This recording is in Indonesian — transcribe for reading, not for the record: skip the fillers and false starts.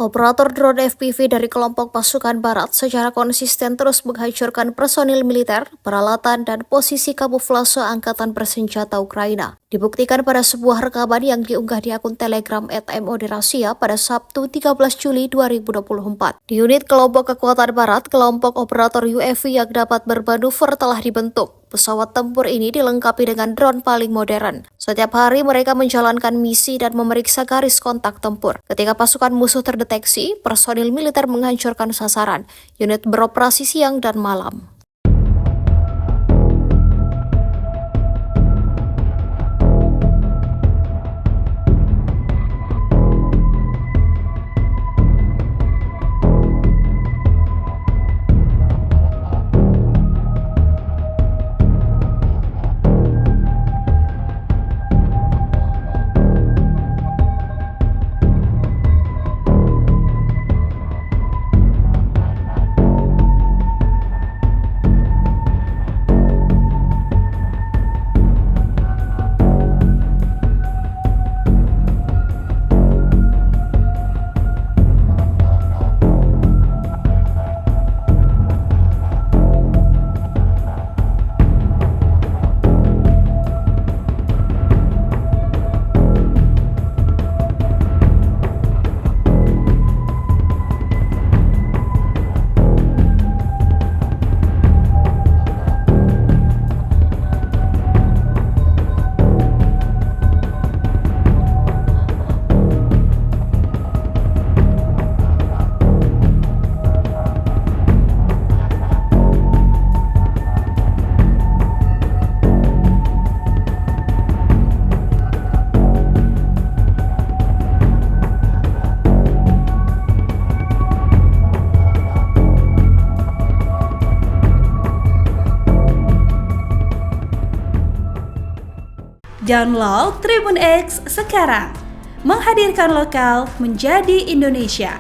Operator drone FPV dari kelompok pasukan barat secara konsisten terus menghancurkan personil militer, peralatan, dan posisi kamuflase angkatan bersenjata Ukraina. Dibuktikan pada sebuah rekaman yang diunggah di akun Telegram @MOD-Rasia pada Sabtu 13 Juli 2024. Di unit kelompok kekuatan barat, kelompok operator UAV yang dapat bermanuver telah dibentuk. Pesawat tempur ini dilengkapi dengan drone paling modern. Setiap hari mereka menjalankan misi dan memeriksa garis kontak tempur. Ketika pasukan musuh terdeteksi, personil militer menghancurkan sasaran. Unit beroperasi siang dan malam. Download Tribun X sekarang, menghadirkan lokal menjadi Indonesia.